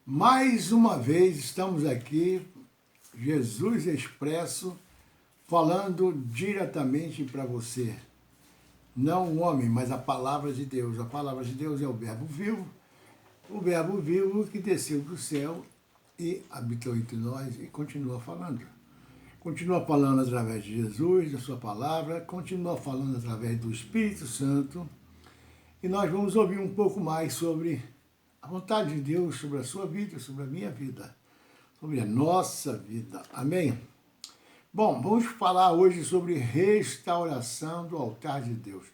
Mais uma vez estamos aqui, Jesus Expresso, falando diretamente para você. Não o homem, mas a palavra de Deus. A palavra de Deus é o Verbo vivo que desceu do céu e habitou entre nós e continua falando. Continua falando através de Jesus, da sua palavra, continua falando através do Espírito Santo. E nós vamos ouvir um pouco mais sobre a vontade de Deus, sobre a sua vida, sobre a minha vida, sobre a nossa vida. Amém? Bom, vamos falar hoje sobre restauração do altar de Deus.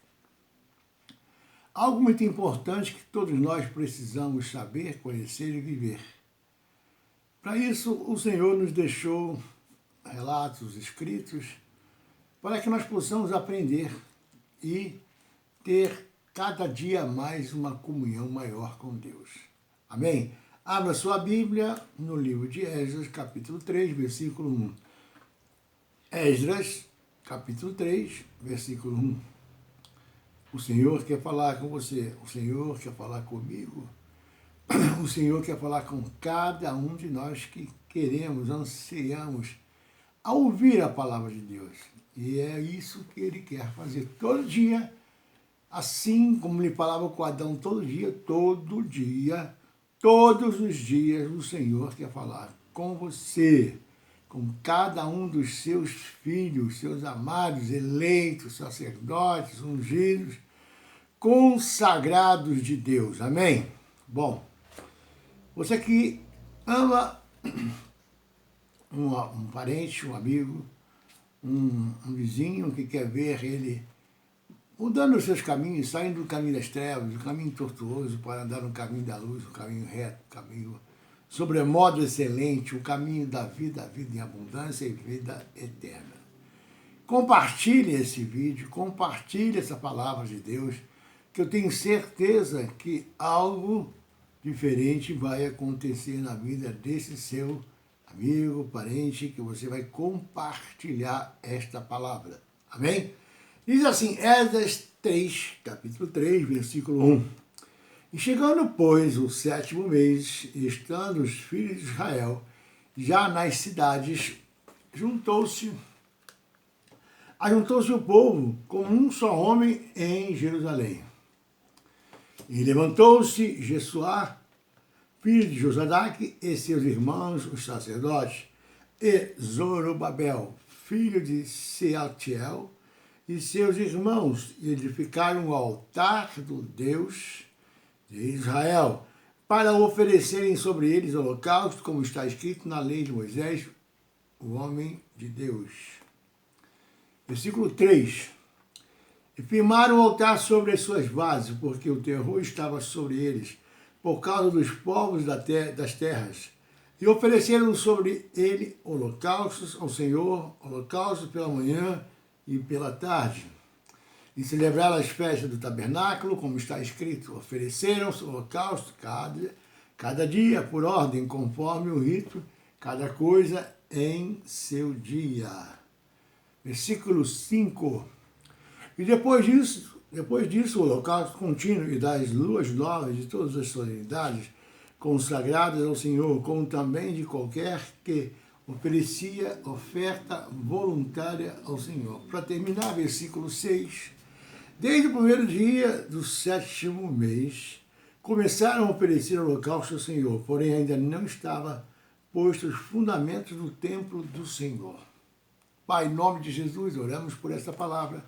Algo muito importante que todos nós precisamos saber, conhecer e viver. Para isso, o Senhor nos deixou relatos escritos para que nós possamos aprender e ter cada dia mais uma comunhão maior com Deus. Amém? Abra sua Bíblia no livro de Esdras, capítulo 3, versículo 1. Esdras, capítulo 3, versículo 1. O Senhor quer falar com você, o Senhor quer falar comigo, o Senhor quer falar com cada um de nós que queremos, ansiamos a ouvir a palavra de Deus. E é isso que Ele quer fazer todo dia, assim como Ele falava com Adão todo dia, todos os dias o Senhor quer falar com você, com cada um dos seus filhos, seus amados, eleitos, sacerdotes, ungidos, consagrados de Deus. Amém? Bom, você que ama um parente, um amigo, um vizinho que quer ver ele mudando os seus caminhos, saindo do caminho das trevas, do caminho tortuoso, para andar no caminho da luz, no caminho reto, no caminho sobremodo excelente, o caminho da vida, a vida em abundância e vida eterna. Compartilhe esse vídeo, compartilhe essa palavra de Deus, que eu tenho certeza que algo diferente vai acontecer na vida desse seu amigo, parente, que você vai compartilhar esta palavra. Amém? Diz assim, Esdras 3, capítulo 3, versículo 1. E chegando, pois, o 7º mês, e estando os filhos de Israel já nas cidades, ajuntou-se o povo como um só homem em Jerusalém. E levantou-se Jesuá, filho de Josadaque, e seus irmãos, os sacerdotes, e Zorobabel, filho de Sealtiel, e seus irmãos, e edificaram o altar do Deus de Israel, para oferecerem sobre eles holocausto, como está escrito na lei de Moisés, o homem de Deus. Versículo 3. E firmaram o altar sobre as suas bases, porque o terror estava sobre eles, por causa dos povos das terras. E ofereceram sobre ele holocaustos ao Senhor, holocaustos pela manhã e pela tarde. E celebraram as festas do tabernáculo, como está escrito, ofereceram o holocausto cada dia, por ordem, conforme o rito, cada coisa em seu dia. Versículo 5. E depois disso, o holocausto contínuo e das luas novas de todas as solenidades consagradas ao Senhor, como também de qualquer que oferecia oferta voluntária ao Senhor. Para terminar, versículo 6. Desde o primeiro dia do 7º mês, começaram a oferecer holocausto ao Senhor, porém ainda não estava posto os fundamentos do templo do Senhor. Pai, em nome de Jesus, oramos por esta palavra,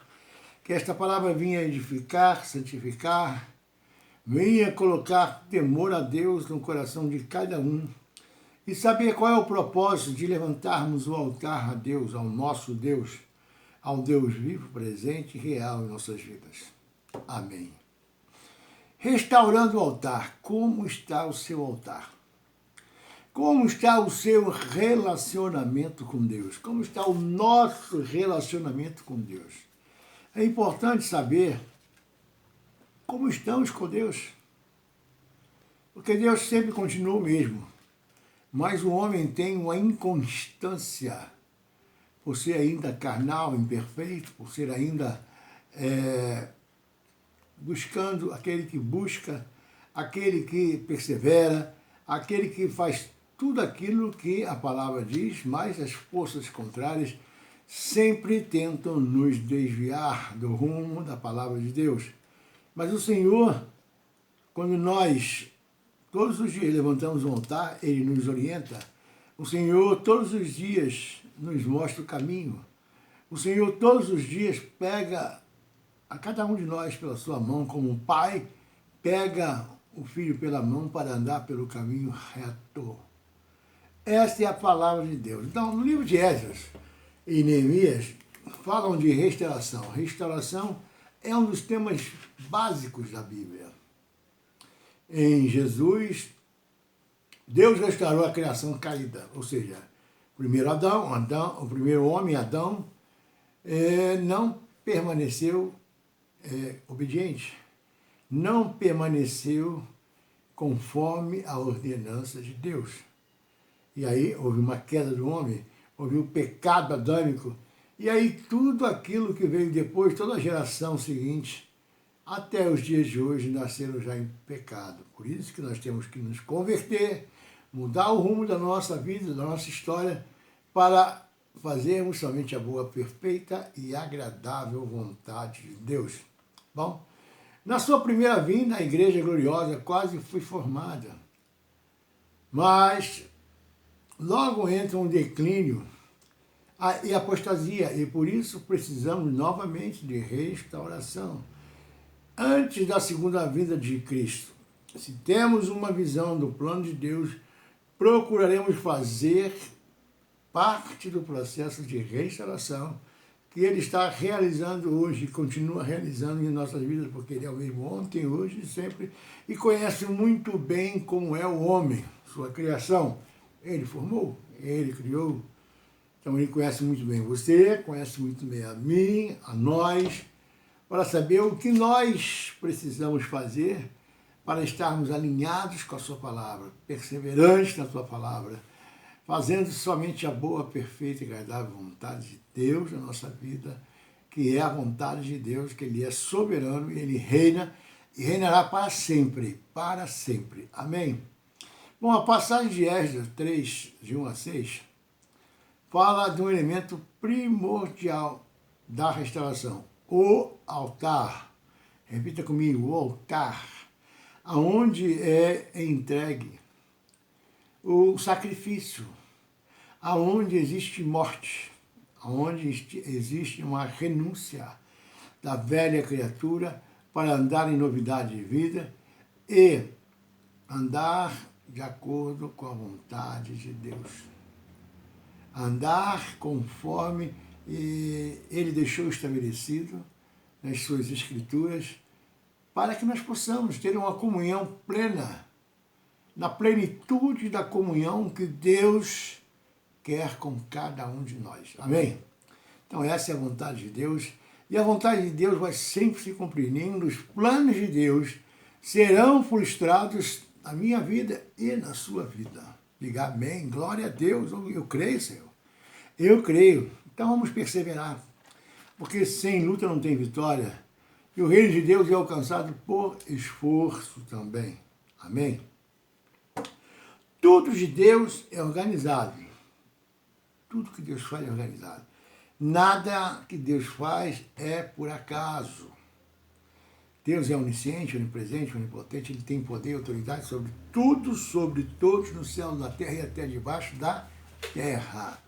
que esta palavra vinha edificar, santificar, venha colocar temor a Deus no coração de cada um e saber qual é o propósito de levantarmos o altar a Deus, ao nosso Deus, ao Deus vivo, presente e real em nossas vidas. Amém. Restaurando o altar, como está o seu altar? Como está o seu relacionamento com Deus? Como está o nosso relacionamento com Deus? É importante saber como estamos com Deus. Porque Deus sempre continua o mesmo. Mas o homem tem uma inconstância, por ser ainda carnal, imperfeito, por ser ainda buscando aquele que busca, aquele que persevera, aquele que faz tudo aquilo que a palavra diz, mas as forças contrárias sempre tentam nos desviar do rumo da palavra de Deus. Mas o Senhor, quando nós todos os dias levantamos um altar, Ele nos orienta. O Senhor todos os dias nos mostra o caminho. O Senhor todos os dias pega a cada um de nós pela sua mão, como um pai pega o filho pela mão para andar pelo caminho reto. Esta é a palavra de Deus. Então, no livro de Esdras e Neemias, falam de restauração. Restauração é um dos temas básicos da Bíblia. Em Jesus, Deus restaurou a criação caída, ou seja, o primeiro o primeiro homem, Adão, não permaneceu obediente, não permaneceu conforme a ordenança de Deus. E aí houve uma queda do homem, houve o pecado adâmico, e aí tudo aquilo que veio depois, toda a geração seguinte, até os dias de hoje, nasceram já em pecado. Por isso que nós temos que nos converter, mudar o rumo da nossa vida, da nossa história, para fazermos somente a boa, perfeita e agradável vontade de Deus. Bom, na sua primeira vinda, a Igreja Gloriosa quase foi formada. Mas logo entra um declínio e apostasia, e por isso precisamos novamente de restauração. Antes da segunda vinda de Cristo, se temos uma visão do plano de Deus, procuraremos fazer parte do processo de restauração que Ele está realizando hoje e continua realizando em nossas vidas, porque Ele é o mesmo ontem, hoje e sempre, e conhece muito bem como é o homem, sua criação. Ele formou, Ele criou, então Ele conhece muito bem você, conhece muito bem a mim, a nós, para saber o que nós precisamos fazer para estarmos alinhados com a sua palavra, perseverantes na sua palavra, fazendo somente a boa, perfeita e agradável vontade de Deus na nossa vida, que é a vontade de Deus, que Ele é soberano e Ele reina e reinará para sempre, para sempre. Amém? Bom, a passagem de Esdras 3, de 1 a 6, fala de um elemento primordial da restauração, o altar. Repita comigo, o altar, aonde é entregue o sacrifício, aonde existe morte, aonde existe uma renúncia da velha criatura para andar em novidade de vida e andar de acordo com a vontade de Deus. Andar conforme Ele deixou estabelecido nas suas Escrituras, para que nós possamos ter uma comunhão plena, na plenitude da comunhão que Deus quer com cada um de nós. Amém? Então essa é a vontade de Deus, e a vontade de Deus vai sempre se cumprir. Nenhum dos planos de Deus serão frustrados na minha vida e na sua vida. Diga amém, glória a Deus, eu creio, Senhor. Eu creio. Então vamos perseverar, porque sem luta não tem vitória, e o reino de Deus é alcançado por esforço também. Amém? Tudo de Deus é organizado. Tudo que Deus faz é organizado. Nada que Deus faz é por acaso. Deus é onisciente, onipresente, onipotente, Ele tem poder e autoridade sobre tudo, sobre todos, no céu, na terra e até debaixo da terra,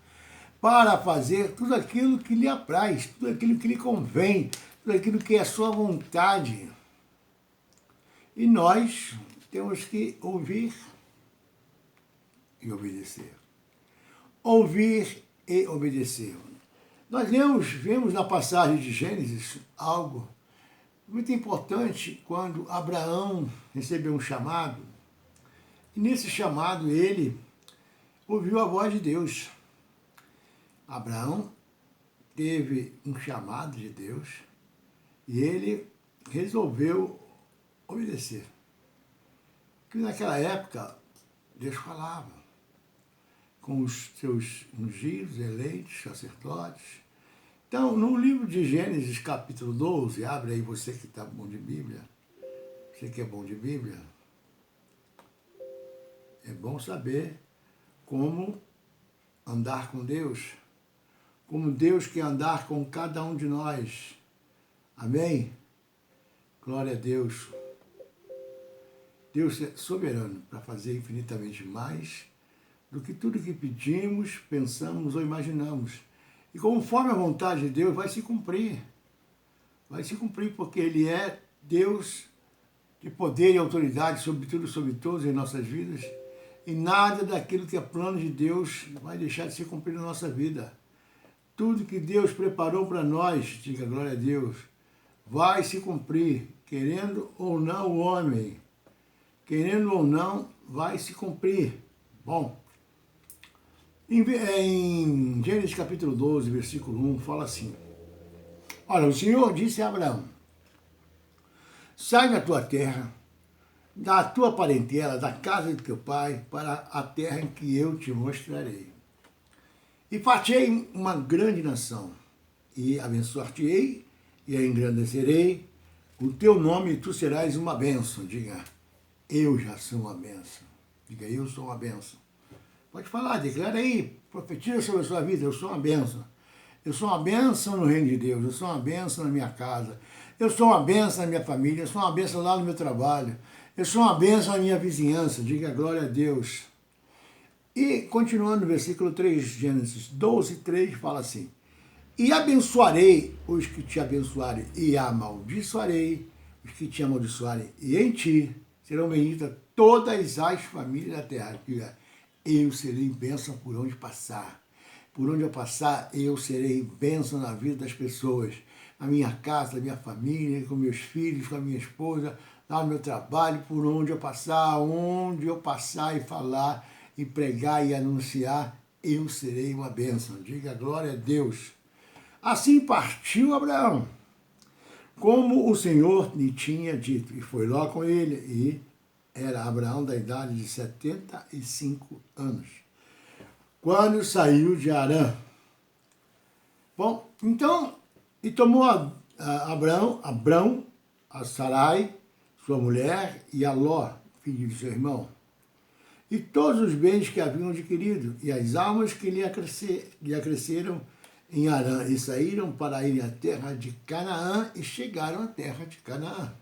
para fazer tudo aquilo que lhe apraz, tudo aquilo que lhe convém, tudo aquilo que é a sua vontade. E nós temos que ouvir e obedecer. Ouvir e obedecer. Nós vemos na passagem de Gênesis algo muito importante quando Abraão recebeu um chamado, e nesse chamado ele ouviu a voz de Deus. Abraão teve um chamado de Deus e ele resolveu obedecer. Porque naquela época Deus falava com os seus ungidos, eleitos, sacerdotes. Então, no livro de Gênesis, capítulo 12, abre aí você que está bom de Bíblia, você que é bom de Bíblia, é bom saber como andar com Deus, como Deus quer andar com cada um de nós. Amém? Glória a Deus. Deus é soberano para fazer infinitamente mais do que tudo que pedimos, pensamos ou imaginamos. E conforme a vontade de Deus vai se cumprir. Vai se cumprir porque Ele é Deus de poder e autoridade sobre tudo e sobre todos em nossas vidas. E nada daquilo que é plano de Deus vai deixar de se cumprir na nossa vida. Tudo que Deus preparou para nós, diga glória a Deus, vai se cumprir, querendo ou não o homem. Querendo ou não, vai se cumprir. Bom, em Gênesis capítulo 12, versículo 1, fala assim: Olha, o Senhor disse a Abraão: sai da tua terra, da tua parentela, da casa de teu pai, para a terra em que eu te mostrarei. E fartei uma grande nação, e abençoar-te-ei, e a engrandecerei o teu nome, e tu serás uma bênção. Diga, eu já sou uma bênção. Diga, eu sou uma bênção. Pode falar, declara aí, profetiza sobre a sua vida, eu sou uma bênção. Eu sou uma bênção no reino de Deus, eu sou uma bênção na minha casa, eu sou uma bênção na minha família, eu sou uma bênção lá no meu trabalho, eu sou uma bênção na minha vizinhança. Diga glória a Deus. E continuando no versículo 3, Gênesis 12, 3, fala assim: E abençoarei os que te abençoarem, e amaldiçoarei os que te amaldiçoarem, e em ti serão benditas todas as famílias da terra. Diga, eu serei bênção por onde passar. Por onde eu passar, eu serei bênção na vida das pessoas. Na minha casa, na minha família, com meus filhos, com a minha esposa, lá no meu trabalho, por onde eu passar e falar, e pregar e anunciar, eu serei uma bênção. Diga glória a Deus. Assim partiu Abraão, como o Senhor lhe tinha dito, e foi lá com ele, e era Abraão da idade de 75 anos, quando saiu de Harã. Bom, então, e tomou Abrão, a Sarai, sua mulher, e a Ló, filho de seu irmão, e todos os bens que haviam adquirido, e as almas que lhe acresceram em Harã, e saíram para ir à terra de Canaã, e chegaram à terra de Canaã.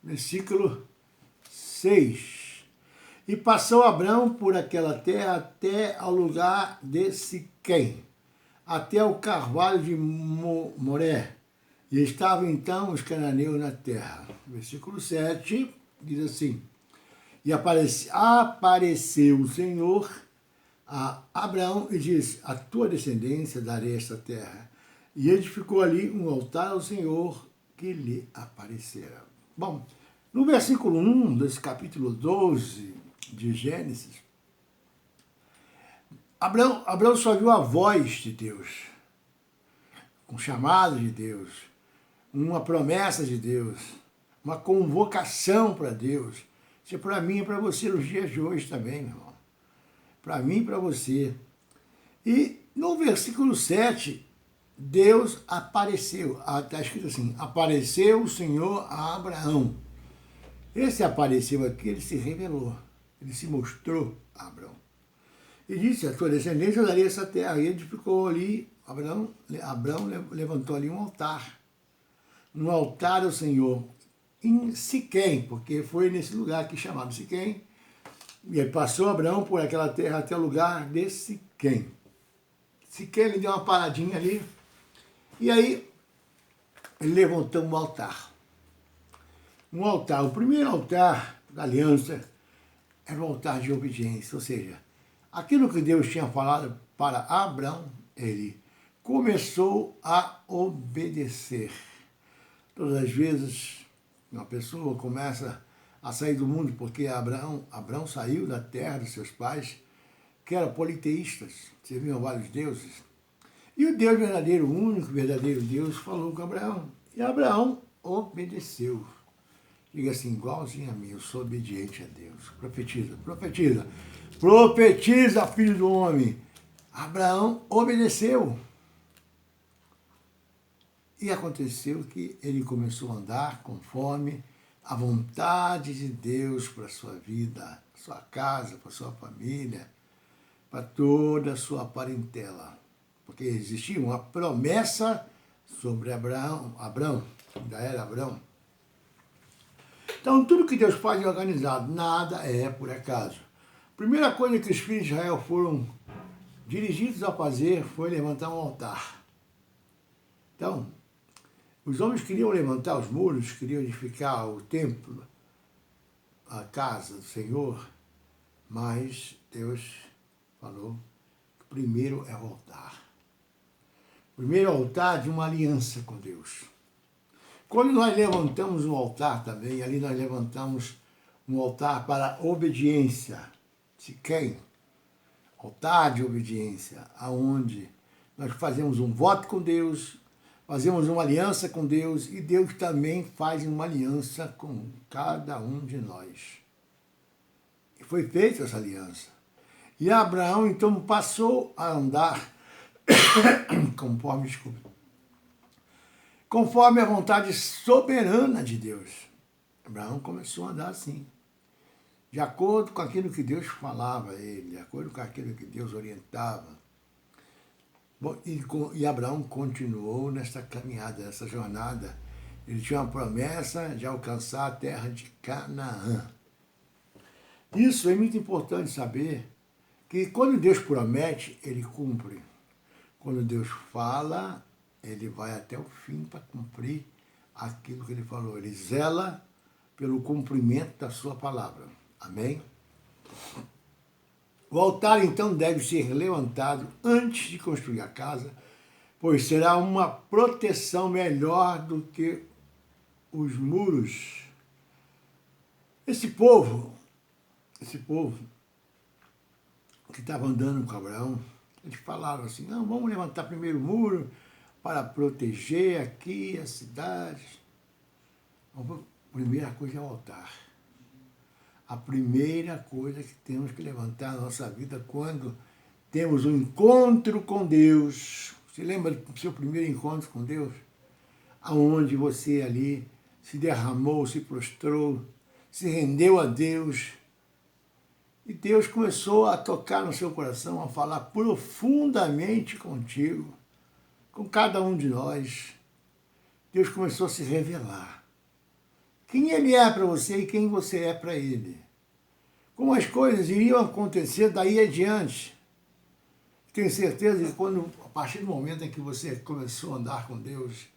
Versículo 6. E passou Abrão por aquela terra até ao lugar de Siquém, até o carvalho de Moré, e estavam então os cananeus na terra. Versículo 7 diz assim: E apareceu o Senhor a Abraão e disse: A tua descendência darei esta terra. E edificou ali um altar ao Senhor que lhe aparecera. Bom, no versículo 1 desse capítulo 12 de Gênesis, Abraão só viu a voz de Deus, um chamado de Deus, uma promessa de Deus, uma convocação para Deus. Isso é para mim e para você nos dias de hoje também, meu irmão. Para mim e para você. E no versículo 7, Deus apareceu. Está escrito assim: apareceu o Senhor a Abraão. Esse apareceu aqui, ele se revelou. Ele se mostrou a Abraão. E disse: a tua descendência eu darei essa terra. E edificou ali, Abraão levantou ali um altar. Um altar ao Senhor em Siquém, porque foi nesse lugar aqui chamado Siquém. E aí passou Abraão por aquela terra até o lugar de Siquém. Siquém, ele deu uma paradinha ali. E aí ele levantou um altar. Um altar, o primeiro altar da aliança era um altar de obediência, ou seja, aquilo que Deus tinha falado para Abraão, ele começou a obedecer. Todas as vezes uma pessoa começa a sair do mundo, porque Abraão saiu da terra dos seus pais, que eram politeístas, serviam a vários deuses. E o Deus verdadeiro, o único verdadeiro Deus, falou com Abraão. E Abraão obedeceu. Diga assim, igualzinho a mim, eu sou obediente a Deus. Profetiza, profetiza. Profetiza, filho do homem. Abraão obedeceu. E aconteceu que ele começou a andar conforme a vontade de Deus para a sua vida. sua casa, para sua família, para toda a sua parentela. Porque existia uma promessa sobre Abraão, ainda era Abraão. Então, tudo que Deus faz é organizado, nada é por acaso. A primeira coisa que os filhos de Israel foram dirigidos a fazer foi levantar um altar. Então, os homens queriam levantar os muros, queriam edificar o templo, a casa do Senhor, mas Deus falou que primeiro é o altar. Primeiro é o altar de uma aliança com Deus. Quando nós levantamos um altar também, ali nós levantamos um altar para obediência. De quem? Altar de obediência, aonde nós fazemos um voto com Deus, fazemos uma aliança com Deus e Deus também faz uma aliança com cada um de nós. E foi feita essa aliança. E Abraão então passou a andar conforme a vontade soberana de Deus. Abraão começou a andar assim, de acordo com aquilo que Deus falava a ele, de acordo com aquilo que Deus orientava. Bom, e Abraão continuou nessa caminhada, nessa jornada. Ele tinha uma promessa de alcançar a terra de Canaã. Isso é muito importante saber, que quando Deus promete, Ele cumpre. Quando Deus fala, Ele vai até o fim para cumprir aquilo que Ele falou. Ele zela pelo cumprimento da sua palavra. Amém? O altar, então, deve ser levantado antes de construir a casa, pois será uma proteção melhor do que os muros. Esse povo que estava andando com Abraão, eles falaram assim, não, vamos levantar primeiro o muro para proteger aqui a cidade. A primeira coisa é o altar. A primeira coisa que temos que levantar na nossa vida quando temos um encontro com Deus. Você lembra do seu primeiro encontro com Deus? Aonde você ali se derramou, se prostrou, se rendeu a Deus. E Deus começou a tocar no seu coração, a falar profundamente contigo, com cada um de nós. Deus começou a se revelar. Quem Ele é para você e quem você é para Ele. Como as coisas iriam acontecer daí adiante. Tenho certeza que a partir do momento em que você começou a andar com Deus,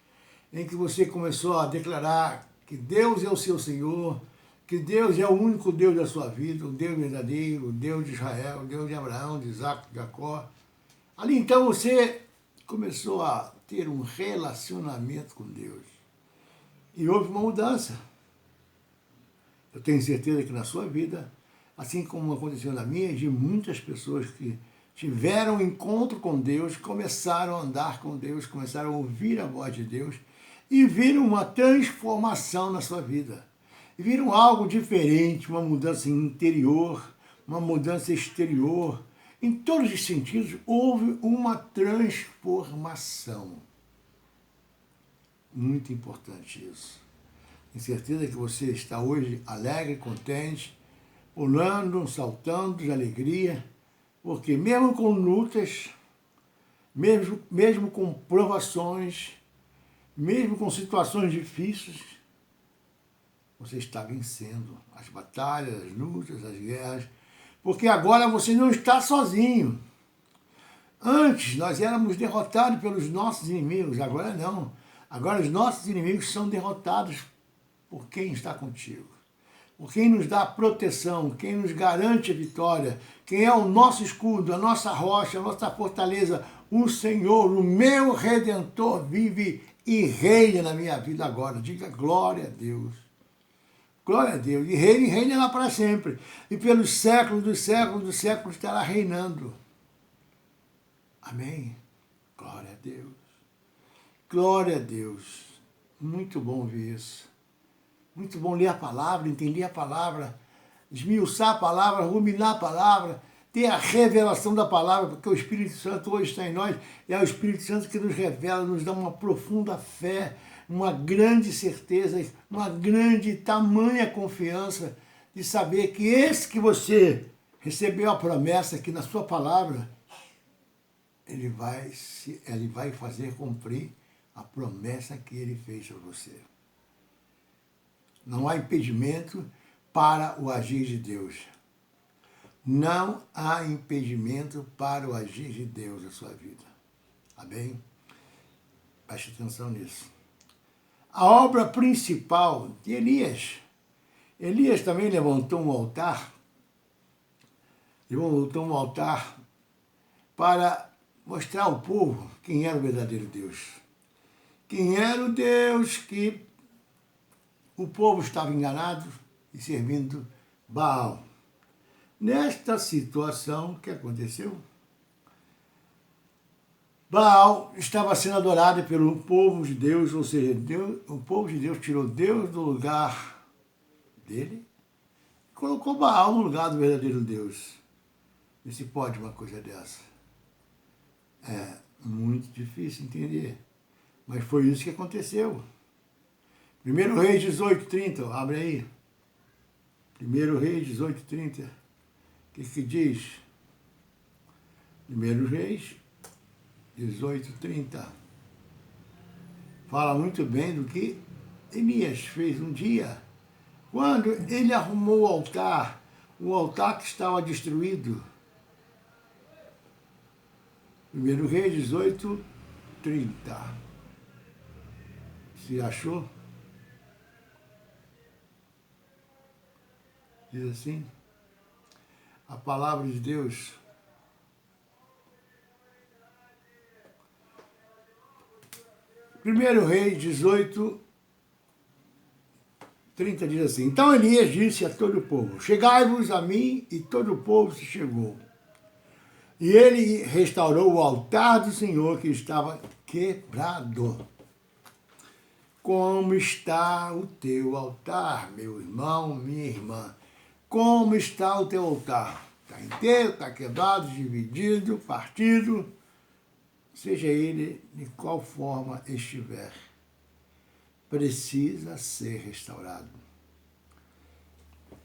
em que você começou a declarar que Deus é o seu Senhor, que Deus é o único Deus da sua vida, o Deus verdadeiro, o Deus de Israel, o Deus de Abraão, de Isaac, de Jacó. Ali então você começou a ter um relacionamento com Deus. E houve uma mudança. Eu tenho certeza que na sua vida, assim como aconteceu na minha, de muitas pessoas que tiveram um encontro com Deus, começaram a andar com Deus, começaram a ouvir a voz de Deus e viram uma transformação na sua vida. E viram algo diferente, uma mudança interior, uma mudança exterior. Em todos os sentidos, houve uma transformação. Muito importante isso. Tenho certeza que você está hoje alegre, contente, pulando, saltando de alegria, porque mesmo com lutas, mesmo com provações, mesmo com situações difíceis, você está vencendo as batalhas, as lutas, as guerras, porque agora você não está sozinho. Antes nós éramos derrotados pelos nossos inimigos, agora não. Agora os nossos inimigos são derrotados por quem está contigo, por quem nos dá proteção, quem nos garante a vitória, quem é o nosso escudo, a nossa rocha, a nossa fortaleza, o Senhor, o meu Redentor, vive e reina na minha vida agora. Diga glória a Deus. Glória a Deus. E reina lá para sempre. E pelos séculos dos séculos estará reinando. Amém? Glória a Deus. Glória a Deus. Muito bom ver isso. Muito bom ler a palavra, entender a palavra, esmiuçar a palavra, ruminar a palavra, ter a revelação da palavra, porque o Espírito Santo hoje está em nós, e é o Espírito Santo que nos revela, nos dá uma profunda fé, uma grande certeza, uma grande tamanha confiança, de saber que esse que você recebeu a promessa aqui na sua palavra, ele vai fazer cumprir a promessa que ele fez a você. Não há impedimento para o agir de Deus. Não há impedimento para o agir de Deus na sua vida. Amém? Preste atenção nisso. A obra principal de Elias. Elias também levantou um altar. Levantou um altar para mostrar ao povo quem era o verdadeiro Deus. Quem era o Deus que o povo estava enganado e servindo Baal. Nesta situação, o que aconteceu? Baal estava sendo adorado pelo povo de Deus, ou seja, o povo de Deus tirou Deus do lugar dele e colocou Baal no lugar do verdadeiro Deus. E se pode uma coisa dessa? É muito difícil entender, mas foi isso que aconteceu. 1 Reis 18:30, abre aí. 1 Reis 18:30, o que diz? 1 Reis 18:30. Fala muito bem do que Elias fez um dia, quando ele arrumou o altar que estava destruído. 1 Reis 18:30. Se achou? Diz assim, a palavra de Deus. Primeiro Reis 18:30 diz assim, então Elias disse a todo o povo, chegai-vos a mim, e todo o povo se chegou. E ele restaurou o altar do Senhor que estava quebrado. Como está o teu altar, meu irmão, minha irmã? Como está o teu altar? Está inteiro, está quebrado, dividido, partido, seja ele de qual forma estiver, precisa ser restaurado.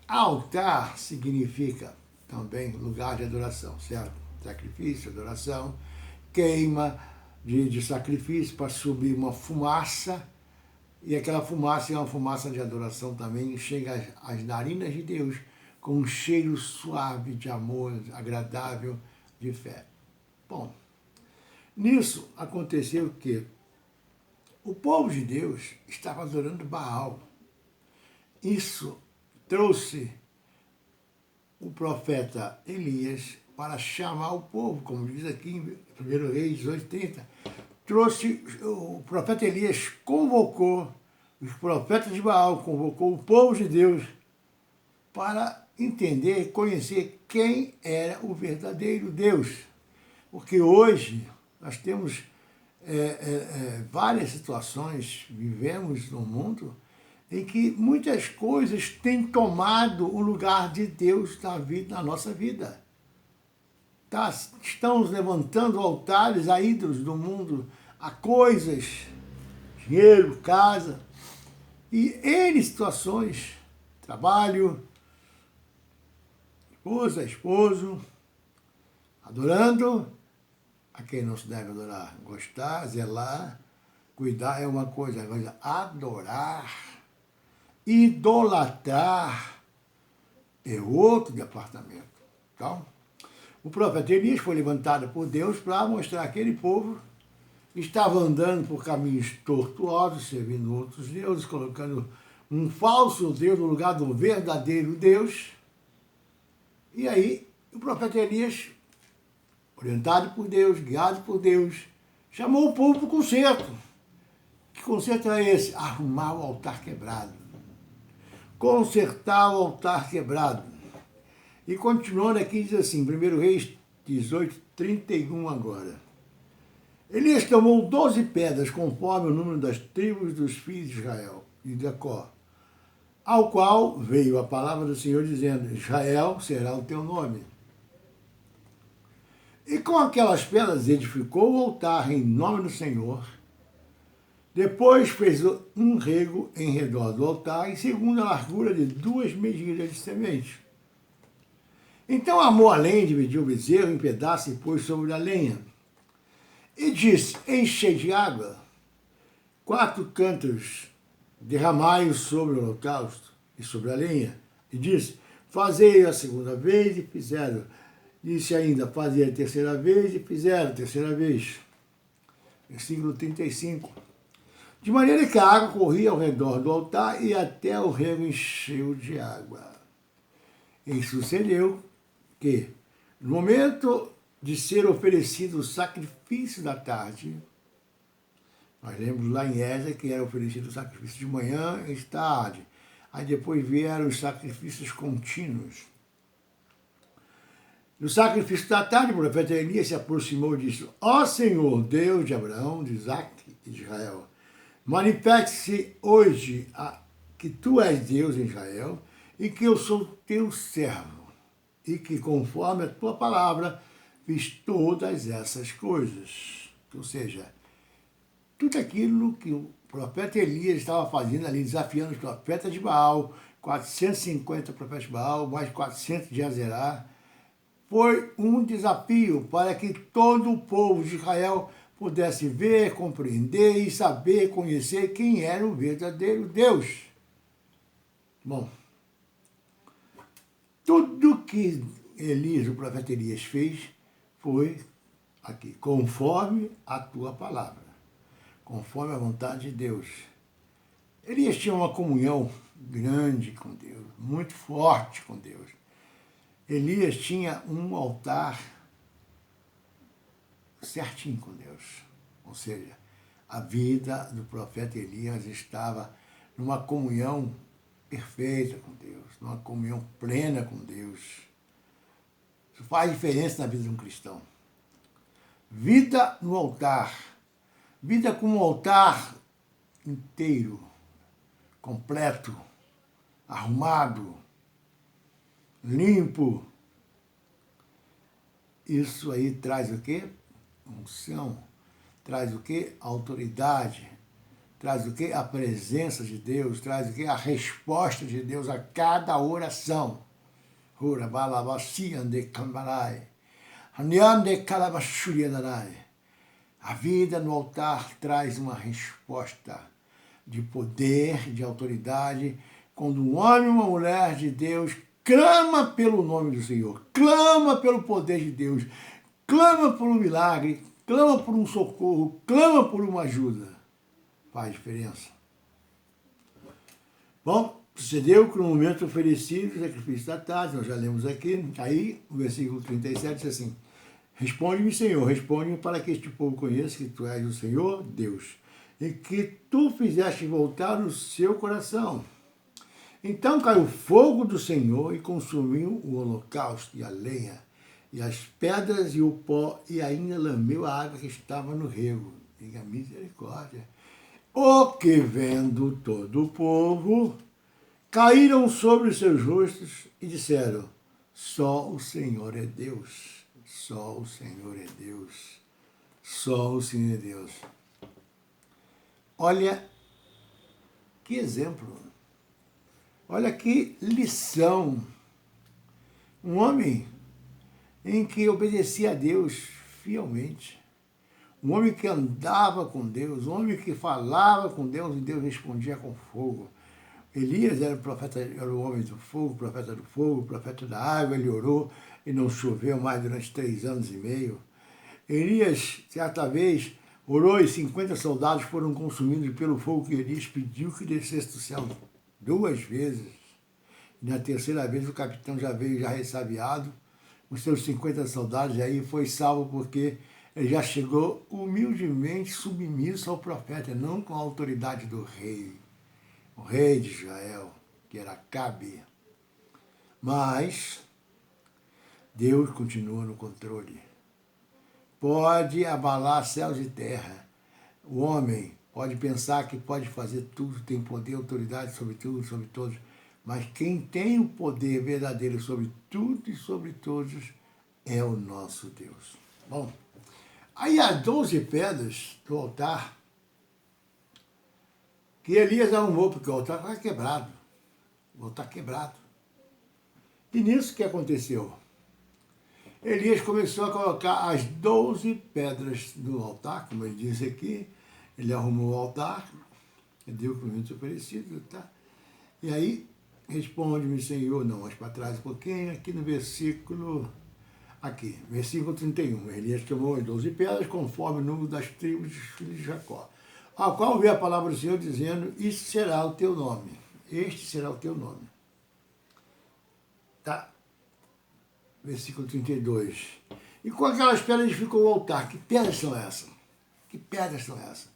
Altar significa também lugar de adoração, certo? Sacrifício, adoração, queima de sacrifício para subir uma fumaça, e aquela fumaça é uma fumaça de adoração também, chega às narinas de Deus com um cheiro suave de amor, agradável, de fé. Bom, nisso aconteceu que o povo de Deus estava adorando Baal. Isso trouxe o profeta Elias para chamar o povo, como diz aqui em 1 Reis 18:30. O profeta Elias convocou os profetas de Baal, convocou o povo de Deus para entender, conhecer quem era o verdadeiro Deus. Porque hoje nós temos várias situações, vivemos num mundo em que muitas coisas têm tomado o lugar de Deus na nossa vida. Estamos levantando altares a ídolos do mundo, a coisas, dinheiro, casa, e N situações, trabalho, esposa, esposo, adorando a quem não se deve adorar. Gostar, zelar, cuidar é uma coisa, agora adorar, idolatrar é outro departamento. Então, o profeta Elias foi levantado por Deus para mostrar aquele povo que estava andando por caminhos tortuosos, servindo outros deuses, colocando um falso Deus no lugar do verdadeiro Deus. E aí, o profeta Elias, orientado por Deus, guiado por Deus, chamou o povo para o conserto. Que conserto é esse? Arrumar o altar quebrado. Consertar o altar quebrado. E continuando aqui, diz assim, 1 Reis 18:31 agora. Elias tomou 12 pedras, conforme o número das tribos dos filhos de Israel e de Jacó, ao qual veio a palavra do Senhor dizendo, Israel será o teu nome. E com aquelas pedras edificou o altar em nome do Senhor. Depois fez um rego em redor do altar, e segundo a largura de 2 medidas de semente. Então armou a lenha, dividiu o bezerro em pedaços e pôs sobre a lenha. E disse: enchei de água 4 cântaros, derramai-o sobre o holocausto e sobre a lenha. E disse: fazei a segunda vez, e fizeram. Disse ainda: fazei a terceira vez, e fizeram a terceira vez. Versículo 35. De maneira que a água corria ao redor do altar e até o rego encheu de água. E sucedeu que, no momento de ser oferecido o sacrifício da tarde, nós lemos lá em Esdras que era oferecido o sacrifício de manhã e de tarde. Aí depois vieram os sacrifícios contínuos. No sacrifício da tarde, o profeta Elias se aproximou e disse: ó Senhor, Deus de Abraão, de Isaque e de Israel, manifeste-se hoje que tu és Deus em Israel e que eu sou teu servo e que conforme a tua palavra fiz todas essas coisas. Ou seja, tudo aquilo que o profeta Elias estava fazendo ali, desafiando os profetas de Baal, 450 profetas de Baal, mais 400 de Azerá, foi um desafio para que todo o povo de Israel pudesse ver, compreender e saber, conhecer quem era o verdadeiro Deus. Bom, tudo que Elias, o profeta Elias, fez foi aqui, conforme a tua palavra, conforme a vontade de Deus. Elias tinha uma comunhão grande com Deus, muito forte com Deus. Elias tinha um altar certinho com Deus. Ou seja, a vida do profeta Elias estava numa comunhão perfeita com Deus, numa comunhão plena com Deus. Isso faz diferença na vida de um cristão. Vida no altar. Vida com um altar inteiro, completo, arrumado, limpo. Isso aí traz o quê? Unção. Traz o quê? Autoridade. Traz o quê? A presença de Deus. Traz o quê? A resposta de Deus a cada oração. A vida no altar traz uma resposta de poder, de autoridade, quando um homem e uma mulher de Deus clama pelo nome do Senhor, clama pelo poder de Deus, clama por um milagre, clama por um socorro, clama por uma ajuda. Faz diferença. Bom, sucedeu que no momento oferecido o sacrifício da tarde, nós já lemos aqui, aí o versículo 37 diz assim: responde-me, Senhor, responde-me para que este povo conheça que tu és o Senhor, Deus, e que tu fizeste voltar o seu coração. Então caiu o fogo do Senhor e consumiu o holocausto e a lenha, e as pedras e o pó, e ainda lambeu a água que estava no rego. Diga misericórdia. O que vendo todo o povo, caíram sobre os seus rostos e disseram: só o Senhor é Deus, só o Senhor é Deus, só o Senhor é Deus. Olha que exemplo, olha que lição. Um homem em que obedecia a Deus fielmente, um homem que andava com Deus, um homem que falava com Deus e Deus respondia com fogo. Elias era o profeta, era o homem do fogo, profeta da água, ele orou e não choveu mais durante 3 anos e meio. Elias, certa vez, orou e 50 soldados foram consumidos pelo fogo que Elias pediu que descesse do céu 2 vezes. E na terceira vez o capitão já veio já ressabiado, os seus 50 soldados, e aí foi salvo porque ele já chegou humildemente submisso ao profeta, não com a autoridade do rei, o rei de Israel, que era Acabe. Mas Deus continua no controle. Pode abalar céus e terra. O homem pode pensar que pode fazer tudo, tem poder e autoridade sobre tudo, sobre todos. Mas quem tem o poder verdadeiro sobre tudo e sobre todos é o nosso Deus. Bom, aí as 12 pedras do altar que Elias arrumou, porque o altar estava quebrado. O altar quebrado. E nisso que aconteceu? Elias começou a colocar as 12 pedras do altar, como ele diz aqui. Ele arrumou o altar, deu o comimento oferecido, tá? E aí, responde-me, Senhor, não, mas para trás um pouquinho, aqui no versículo, versículo 31. Elias tomou as 12 pedras, conforme o número das tribos dos filhos de Jacó, ao qual veio a palavra do Senhor dizendo, isso será o teu nome, este será o teu nome. Tá? Versículo 32. E com aquelas pedras edificou o altar. Que pedras são essas? Que pedras são essas?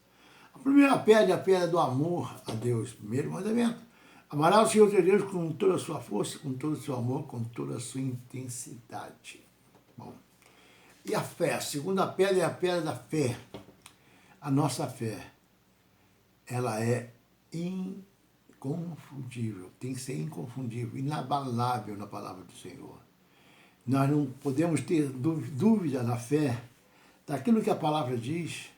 A primeira pedra é a pedra do amor a Deus, primeiro mandamento. Amarás o Senhor teu Deus com toda a sua força, com todo o seu amor, com toda a sua intensidade. Bom. E a fé? A segunda pedra é a pedra da fé. A nossa fé, ela é inconfundível, tem que ser inconfundível, inabalável na palavra do Senhor. Nós não podemos ter dúvida na fé daquilo que a palavra diz,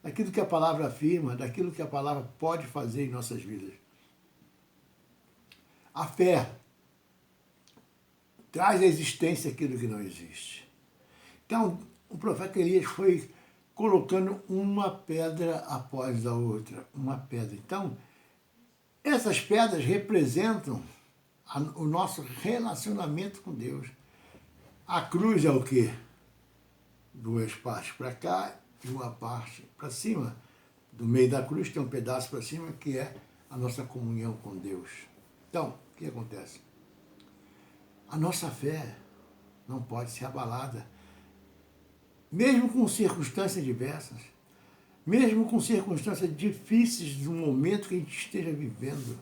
daquilo que a palavra afirma, daquilo que a palavra pode fazer em nossas vidas. A fé traz à existência aquilo que não existe. Então, o profeta Elias foi colocando uma pedra após a outra, uma pedra. Então, essas pedras representam o nosso relacionamento com Deus. A cruz é o quê? Duas partes para cá e uma parte para cima. Do meio da cruz tem um pedaço para cima que é a nossa comunhão com Deus. Então, o que acontece? A nossa fé não pode ser abalada, mesmo com circunstâncias diversas, mesmo com circunstâncias difíceis no momento que a gente esteja vivendo,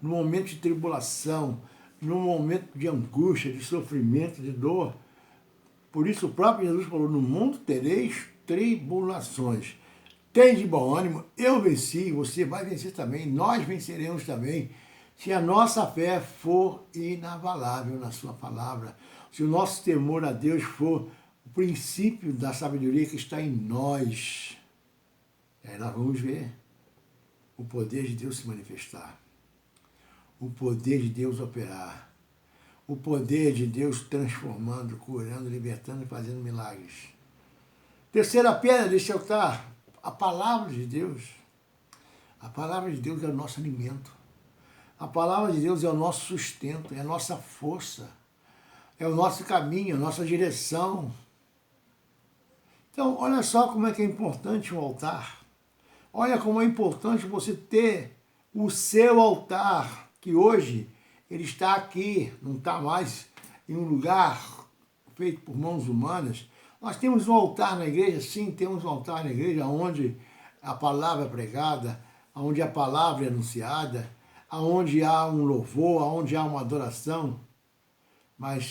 no momento de tribulação, no momento de angústia, de sofrimento, de dor. Por isso o próprio Jesus falou, no mundo tereis tribulações. Tem de bom ânimo, eu venci, você vai vencer também, nós venceremos também, se a nossa fé for inabalável na sua palavra, se o nosso temor a Deus for o princípio da sabedoria que está em nós. E aí nós vamos ver o poder de Deus se manifestar, o poder de Deus operar, o poder de Deus transformando, curando, libertando e fazendo milagres. Terceira pedra desse altar, a palavra de Deus. A palavra de Deus é o nosso alimento. A palavra de Deus é o nosso sustento, é a nossa força, é o nosso caminho, a nossa direção. Então, olha só como é que é importante o altar. Olha como é importante você ter o seu altar, que hoje ele está aqui, não está mais em um lugar feito por mãos humanas. Nós temos um altar na igreja, sim, temos um altar na igreja onde a palavra é pregada, onde a palavra é anunciada, onde há um louvor, onde há uma adoração, mas